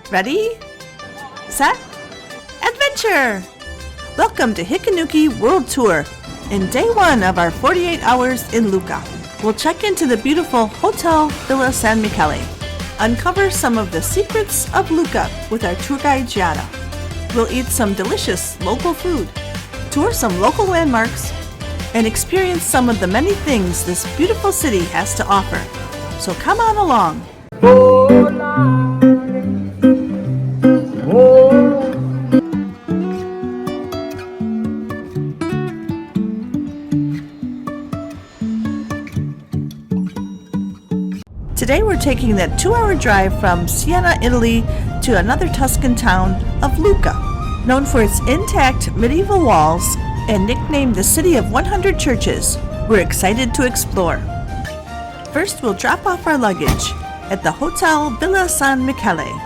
Ready? Set? Adventure! Welcome to Hikanuki World Tour in day 1 of our 48 hours in Lucca. We'll check into the beautiful Hotel Villa San Michele, uncover some of the secrets of Lucca with our tour guide Giada. We'll eat some delicious local food, tour some local landmarks, and experience some of the many things this beautiful city has to offer. So come on along. Today we're taking that 2-hour drive from Siena, Italy to another Tuscan town of Lucca, known for its intact medieval walls and nicknamed the City of 100 Churches. We're excited to explore. First, we'll drop off our luggage at the Hotel Villa San Michele.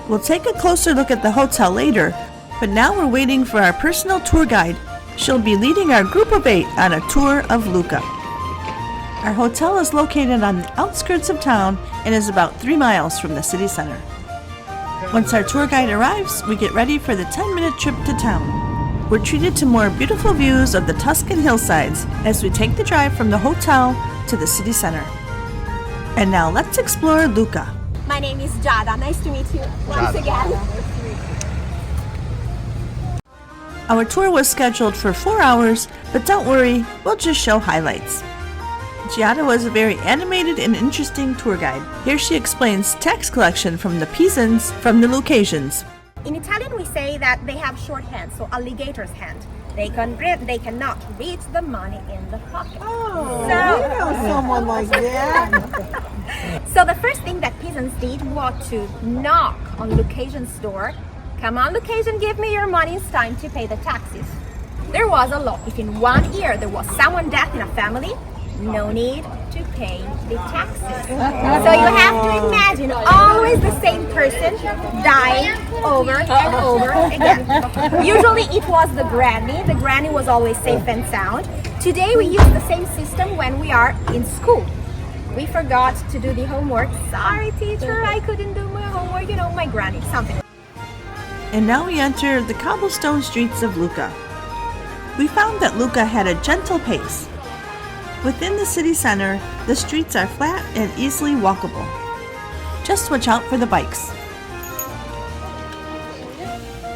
We'll take a closer look at the hotel later, but now we're waiting for our personal tour guide. She'll be leading our group of 8 on a tour of Lucca. Our hotel is located on the outskirts of town and is about 3 miles from the city center. Once our tour guide arrives, we get ready for the 10-minute trip to town. We're treated to more beautiful views of the Tuscan hillsides as we take the drive from the hotel to the city center. And now let's explore Lucca. My name is Giada. Nice to meet you once again. Our tour was scheduled for 4 hours, but don't worry, we'll just show highlights. Giada was a very animated and interesting tour guide. Here she explains tax collection from the peasants from the Lucasians. In Italian we say that they have short hands, so alligator's hand. They cannot reach the money in the pocket. Oh, so, you know someone like that. So the first thing that peasants did was to knock on Lucasian's door. Come on, Lucasian, give me your money. It's time to pay the taxes. There was a law. If in 1 year there was someone dead in a family, no need to pay the taxes. So you have to imagine always the same person dying over and over again. Usually it was the granny. The granny was always safe and sound. Today we use the same system when we are in school. We forgot to do the homework. Sorry, teacher, I couldn't do my homework. You know, my granny, something. And now we enter the cobblestone streets of Lucca. We found that Lucca had a gentle pace. Within the city center, the streets are flat and easily walkable. Just watch out for the bikes.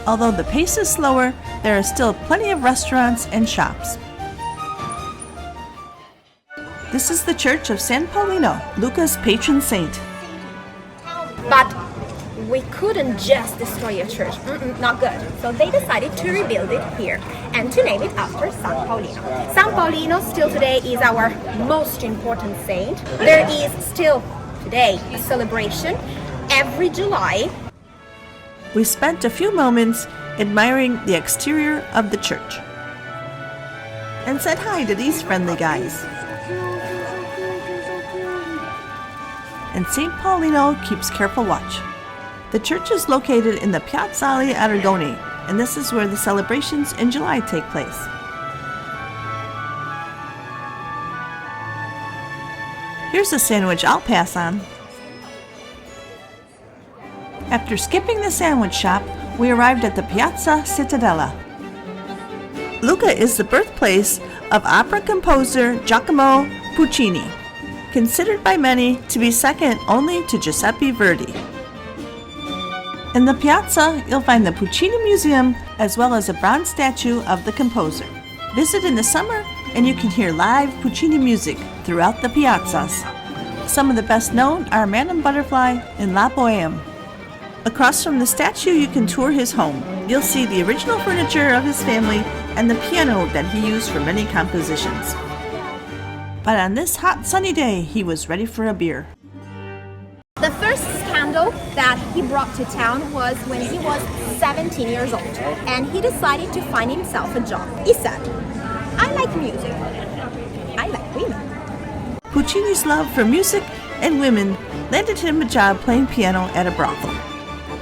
Although the pace is slower, there are still plenty of restaurants and shops. This is the Church of San Paulino, Lucca's patron saint. But we couldn't just destroy a church. Not good. So they decided to rebuild it here and to name it after San Paulino. San Paulino still today is our most important saint. There is still today a celebration every July. We spent a few moments admiring the exterior of the church and said hi to these friendly guys. And St. Paulino keeps careful watch. The church is located in the Piazzale Aragoni, and this is where the celebrations in July take place. Here's a sandwich I'll pass on. After skipping the sandwich shop, we arrived at the Piazza Cittadella. Lucca is the birthplace of opera composer Giacomo Puccini, considered by many to be second only to Giuseppe Verdi. In the piazza, you'll find the Puccini Museum as well as a bronze statue of the composer. Visit in the summer and you can hear live Puccini music throughout the piazzas. Some of the best known are Man and Butterfly and La Boheme. Across from the statue you can tour his home. You'll see the original furniture of his family and the piano that he used for many compositions. But on this hot sunny day, he was ready for a beer. The first scandal that he brought to town was when he was 17 years old and he decided to find himself a job. He said, I like music. I like women. Puccini's love for music and women landed him a job playing piano at a brothel.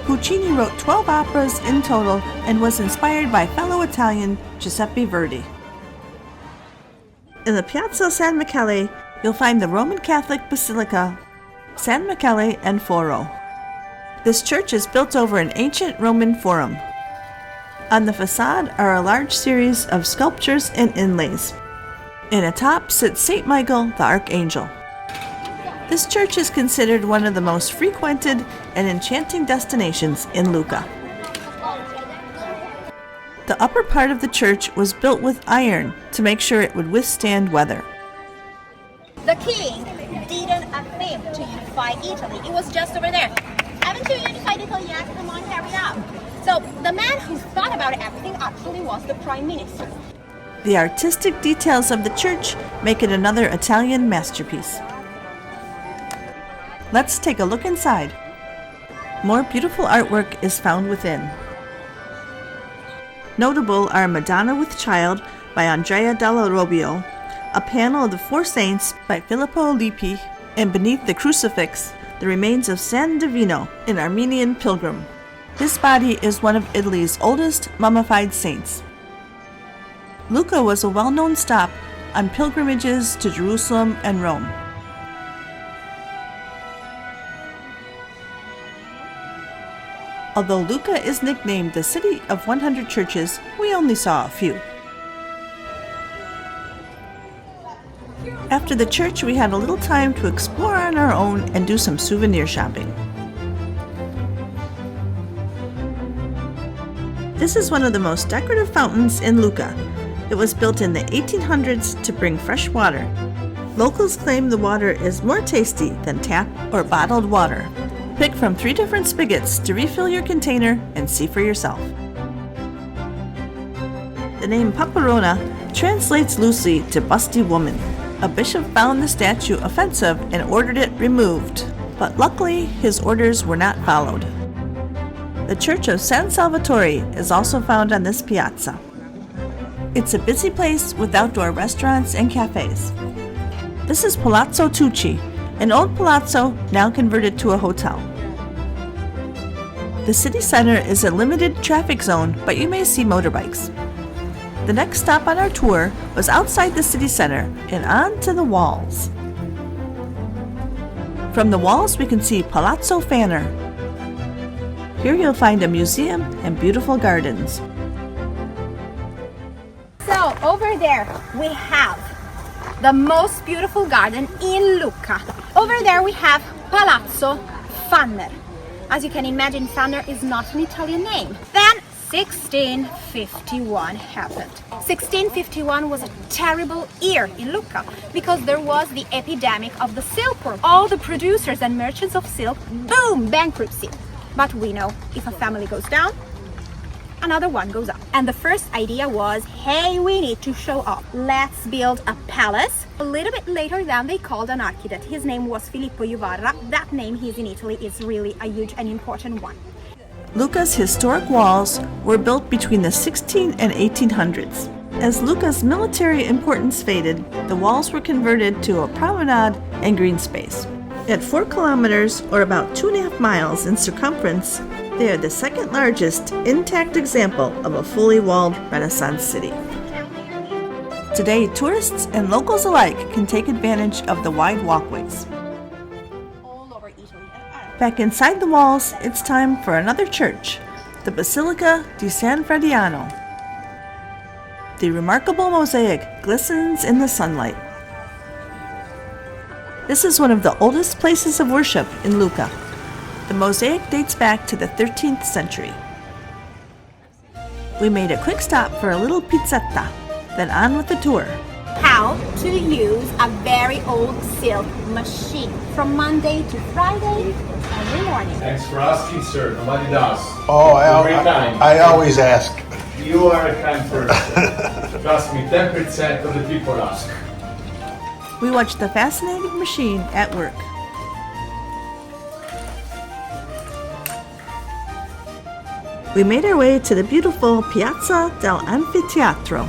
Puccini wrote 12 operas in total and was inspired by fellow Italian Giuseppe Verdi. In the Piazza San Michele, you'll find the Roman Catholic Basilica, San Michele and Foro. This church is built over an ancient Roman forum. On the facade are a large series of sculptures and inlays. And atop sits St. Michael the Archangel. This church is considered one of the most frequented and enchanting destinations in Lucca. The upper part of the church was built with iron to make sure it would withstand weather. The king didn't attempt to unify Italy. It was just over there. Haven't you unified Italy yet? Come on, hurry up. So the man who thought about everything actually was the prime minister. The artistic details of the church make it another Italian masterpiece. Let's take a look inside. More beautiful artwork is found within. Notable are Madonna with Child by Andrea della Robbio, a panel of the Four Saints by Filippo Lippi, and beneath the crucifix, the remains of San Divino, an Armenian pilgrim. His body is one of Italy's oldest mummified saints. Lucca was a well-known stop on pilgrimages to Jerusalem and Rome. Although Lucca is nicknamed the City of 100 Churches, we only saw a few. After the church, we had a little time to explore on our own and do some souvenir shopping. This is one of the most decorative fountains in Lucca. It was built in the 1800s to bring fresh water. Locals claim the water is more tasty than tap or bottled water. Pick from 3 different spigots to refill your container and see for yourself. The name Paparona translates loosely to busty woman. A bishop found the statue offensive and ordered it removed, but luckily his orders were not followed. The Church of San Salvatore is also found on this piazza. It's a busy place with outdoor restaurants and cafes. This is Palazzo Tucci, an old palazzo now converted to a hotel. The city center is a limited traffic zone, but you may see motorbikes. The next stop on our tour was outside the city center and on to the walls. From the walls we can see Palazzo Fanner. Here you'll find a museum and beautiful gardens. So over there we have the most beautiful garden in Lucca. Over there we have Palazzo Fanner. As you can imagine, Fanner is not an Italian name. Then 1651 happened. 1651 was a terrible year in Lucca because there was the epidemic of the silkworm. All the producers and merchants of silk, boom, bankruptcy. But we know if a family goes down, another one goes up. And the first idea was, hey, we need to show off. Let's build a palace. A little bit later then they called an architect. His name was Filippo Juvarra. That name he's in Italy is really a huge and important one. Lucca's historic walls were built between the 16 and 1800s. As Lucca's military importance faded, the walls were converted to a promenade and green space. At 4 kilometers, or about 2.5 miles in circumference, they are the second largest intact example of a fully walled Renaissance city. Today, tourists and locals alike can take advantage of the wide walkways. Back inside the walls, it's time for another church, the Basilica di San Frediano. The remarkable mosaic glistens in the sunlight. This is one of the oldest places of worship in Lucca. The mosaic dates back to the 13th century. We made a quick stop for a little pizzetta, then on with the tour. How to use a very old silk machine from Monday to Friday every morning. Thanks for asking, sir. Nobody does. Oh, You're very kind. I always ask. You are a kind person. Trust me, 10% of the people ask. We watched the fascinating machine at work. We made our way to the beautiful Piazza dell'Amfiteatro.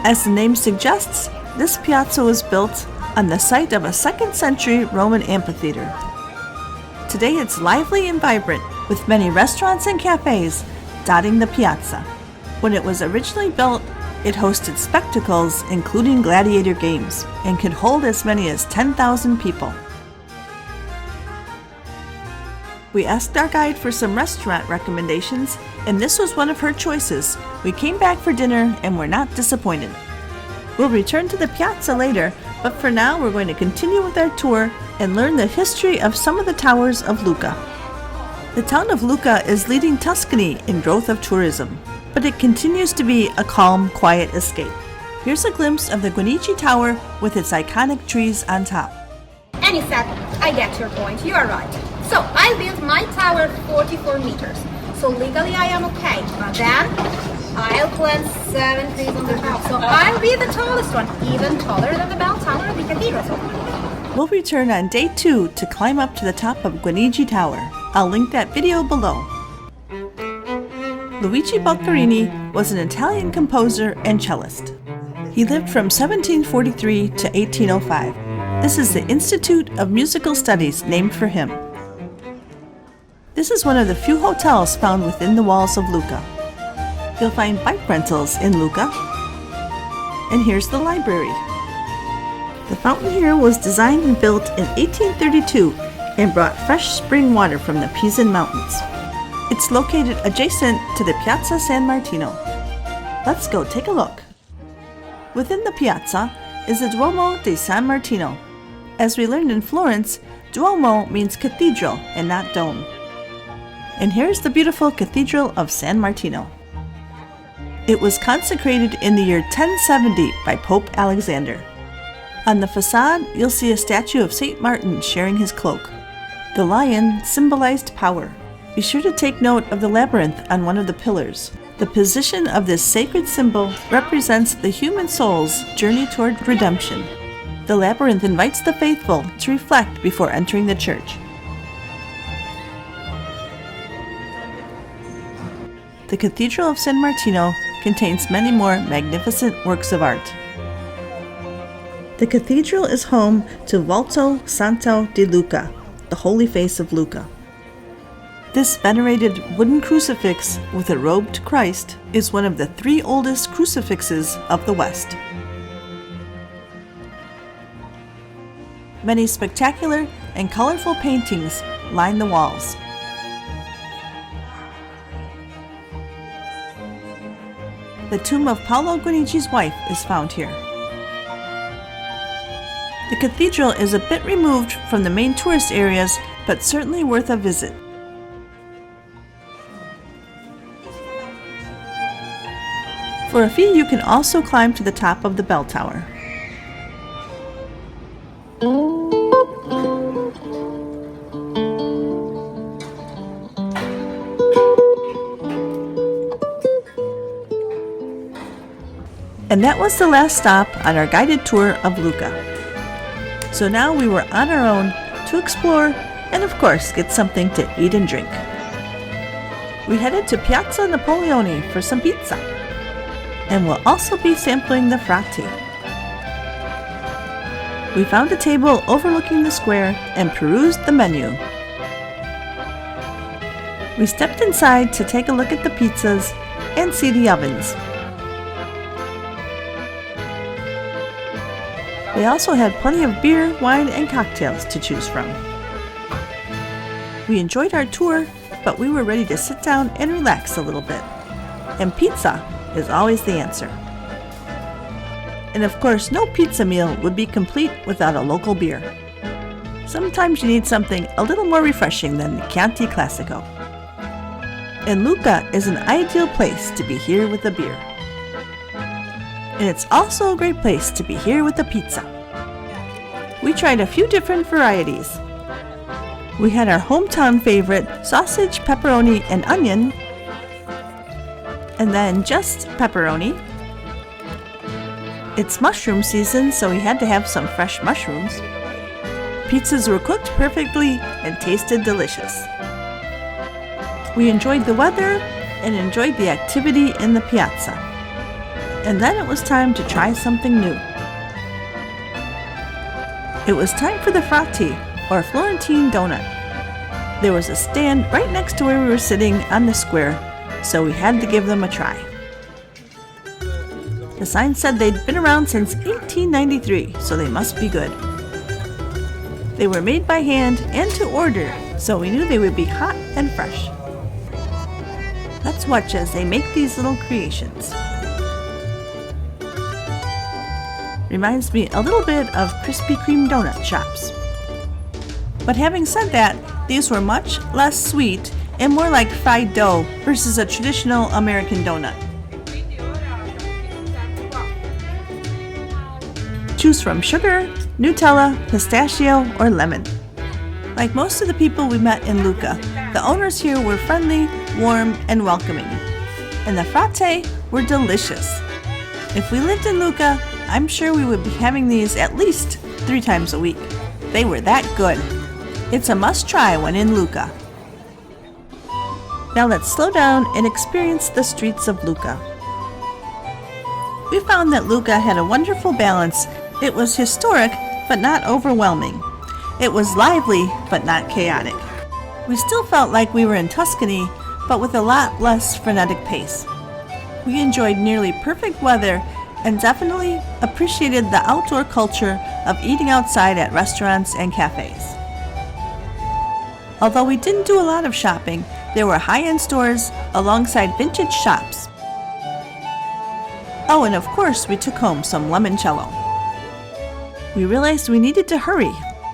As the name suggests, this piazza was built on the site of a 2nd century Roman amphitheater. Today it's lively and vibrant, with many restaurants and cafes dotting the piazza. When it was originally built, it hosted spectacles including gladiator games and could hold as many as 10,000 people. We asked our guide for some restaurant recommendations, and this was one of her choices. We came back for dinner and were not disappointed. We'll return to the piazza later, but for now we're going to continue with our tour and learn the history of some of the towers of Lucca. The town of Lucca is leading Tuscany in growth of tourism, but it continues to be a calm, quiet escape. Here's a glimpse of the Guanici Tower with its iconic trees on top. Any second, I get your point, you are right. So I built my tower 44 meters, so legally I am okay, but then I'll plant 7 trees on the top, so I'll be the tallest one, even taller than the bell tower of the cathedral. We'll return on day 2 to climb up to the top of Guanici Tower. I'll link that video below. Luigi Boccherini was an Italian composer and cellist. He lived from 1743 to 1805. This is the Institute of Musical Studies named for him. This is one of the few hotels found within the walls of Lucca. You'll find bike rentals in Lucca. And here's the library. The fountain here was designed and built in 1832 and brought fresh spring water from the Pisan Mountains. It's located adjacent to the Piazza San Martino. Let's go take a look. Within the piazza is the Duomo di San Martino. As we learned in Florence, Duomo means cathedral and not dome. And here's the beautiful Cathedral of San Martino. It was consecrated in the year 1070 by Pope Alexander. On the facade, you'll see a statue of St. Martin sharing his cloak. The lion symbolized power. Be sure to take note of the labyrinth on one of the pillars. The position of this sacred symbol represents the human soul's journey toward redemption. The labyrinth invites the faithful to reflect before entering the church. The Cathedral of San Martino contains many more magnificent works of art. The cathedral is home to Volto Santo di Lucca, the Holy Face of Lucca. This venerated wooden crucifix with a robed Christ is one of the 3 oldest crucifixes of the West. Many spectacular and colorful paintings line the walls. The tomb of Paolo Guanici's wife is found here. The cathedral is a bit removed from the main tourist areas, but certainly worth a visit. For a fee, you can also climb to the top of the bell tower. And that was the last stop on our guided tour of Lucca. So now we were on our own to explore and of course get something to eat and drink. We headed to Piazza Napoleone for some pizza. And we'll also be sampling the frati. We found a table overlooking the square and perused the menu. We stepped inside to take a look at the pizzas and see the ovens. They also had plenty of beer, wine, and cocktails to choose from. We enjoyed our tour, but we were ready to sit down and relax a little bit. And pizza is always the answer. And of course, no pizza meal would be complete without a local beer. Sometimes you need something a little more refreshing than the Chianti Classico. And Lucca is an ideal place to be here with a beer. And it's also a great place to be here with a pizza. We tried a few different varieties. We had our hometown favorite, sausage, pepperoni, and onion, and then just pepperoni. It's mushroom season, so we had to have some fresh mushrooms. Pizzas were cooked perfectly and tasted delicious. We enjoyed the weather and enjoyed the activity in the piazza. And then it was time to try something new. It was time for the frati, or Florentine donut. There was a stand right next to where we were sitting on the square, so we had to give them a try. The sign said they'd been around since 1893, so they must be good. They were made by hand and to order, so we knew they would be hot and fresh. Let's watch as they make these little creations. Reminds me a little bit of Krispy Kreme donut shops. But having said that, these were much less sweet and more like fried dough versus a traditional American donut. Choose from sugar, Nutella, pistachio, or lemon. Like most of the people we met in Lucca, the owners here were friendly, warm, and welcoming. And the fratte were delicious. If we lived in Lucca, I'm sure we would be having these at least 3 times a week. They were that good. It's a must-try when in Lucca. Now let's slow down and experience the streets of Lucca. We found that Lucca had a wonderful balance. It was historic, but not overwhelming. It was lively, but not chaotic. We still felt like we were in Tuscany, but with a lot less frenetic pace. We enjoyed nearly perfect weather and definitely appreciated the outdoor culture of eating outside at restaurants and cafes. Although we didn't do a lot of shopping, there were high-end stores alongside vintage shops. Oh, and of course we took home some limoncello. We realized we needed to hurry.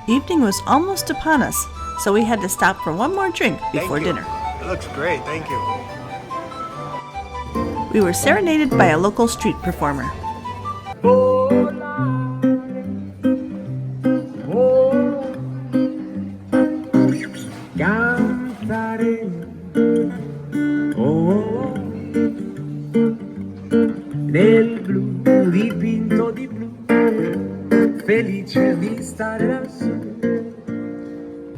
Evening was almost upon us, so we had to stop for one more drink before dinner. It looks great, thank you. We were serenaded by a local street performer. Nel blu dipinto di blu, felice di stare lassù,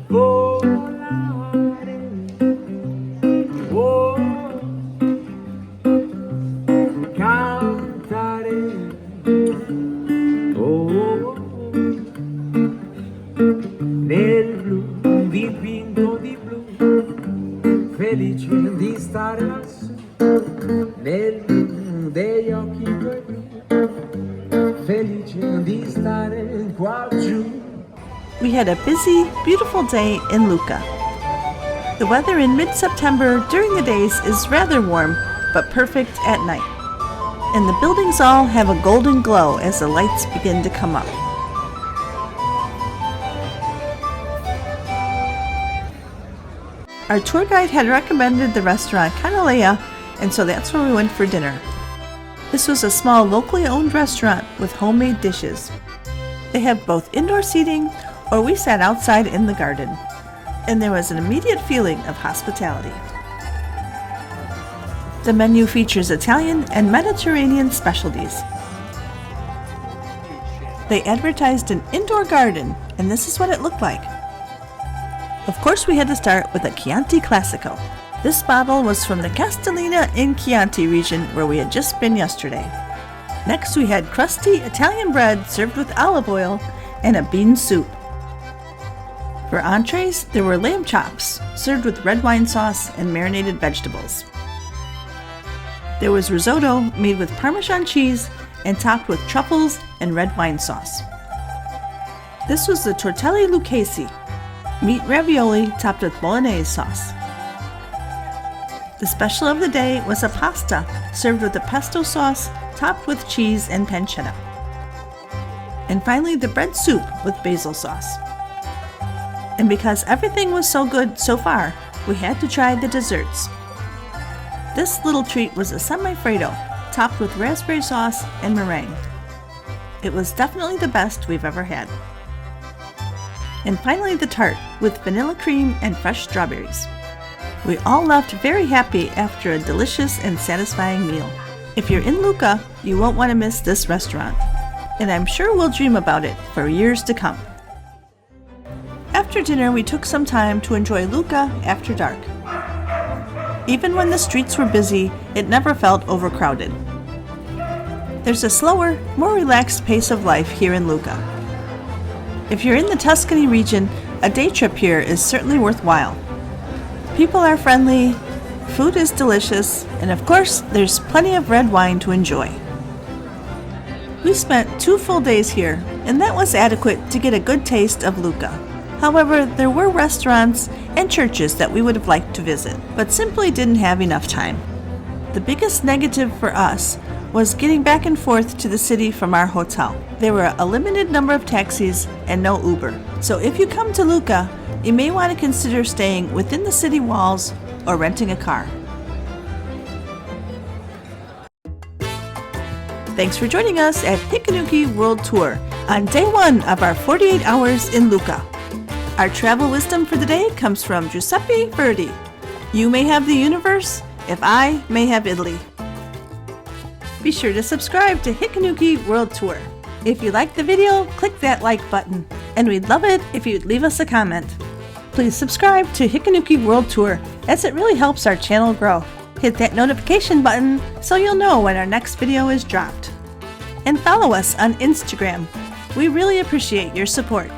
volare, oh, cantare, oh, nel blu dipinto di blu, felice di stare lassù, nel blu degli occhi tuoi blu, felice di stare qua giù. We had a busy, beautiful day in Lucca. The weather in mid-September during the days is rather warm, but perfect at night. And the buildings all have a golden glow as the lights begin to come up. Our tour guide had recommended the restaurant Canuleia, and so that's where we went for dinner. This was a small locally owned restaurant with homemade dishes. They have both indoor seating, or we sat outside in the garden, and there was an immediate feeling of hospitality. The menu features Italian and Mediterranean specialties. They advertised an indoor garden, and this is what it looked like. Of course, we had to start with a Chianti Classico. This bottle was from the Castellina in Chianti region where we had just been yesterday. Next we had crusty Italian bread served with olive oil and a bean soup. For entrees, there were lamb chops served with red wine sauce and marinated vegetables. There was risotto made with Parmesan cheese and topped with truffles and red wine sauce. This was the tortelli lucchesi, meat ravioli topped with bolognese sauce. The special of the day was a pasta served with a pesto sauce topped with cheese and pancetta. And finally, the bread soup with basil sauce. And because everything was so good so far, we had to try the desserts. This little treat was a semi-freddo topped with raspberry sauce and meringue. It was definitely the best we've ever had. And finally, the tart with vanilla cream and fresh strawberries. We all left very happy after a delicious and satisfying meal. If you're in Lucca, you won't want to miss this restaurant, and I'm sure we'll dream about it for years to come. After dinner, we took some time to enjoy Lucca after dark. Even when the streets were busy, it never felt overcrowded. There's a slower, more relaxed pace of life here in Lucca. If you're in the Tuscany region, a day trip here is certainly worthwhile. People are friendly, food is delicious, and of course, there's plenty of red wine to enjoy. We spent 2 full days here, and that was adequate to get a good taste of Lucca. However, there were restaurants and churches that we would have liked to visit, but simply didn't have enough time. The biggest negative for us was getting back and forth to the city from our hotel. There were a limited number of taxis and no Uber. So if you come to Lucca, you may want to consider staying within the city walls or renting a car. Thanks for joining us at Hikanuki World Tour on day 1 of our 48 hours in Lucca. Our travel wisdom for the day comes from Giuseppe Verdi. You may have the universe, if I may have Italy. Be sure to subscribe to Hikanuki World Tour. If you liked the video, click that like button, and we'd love it if you'd leave us a comment. Please subscribe to Hikanuki World Tour, as it really helps our channel grow. Hit that notification button so you'll know when our next video is dropped. And follow us on Instagram. We really appreciate your support.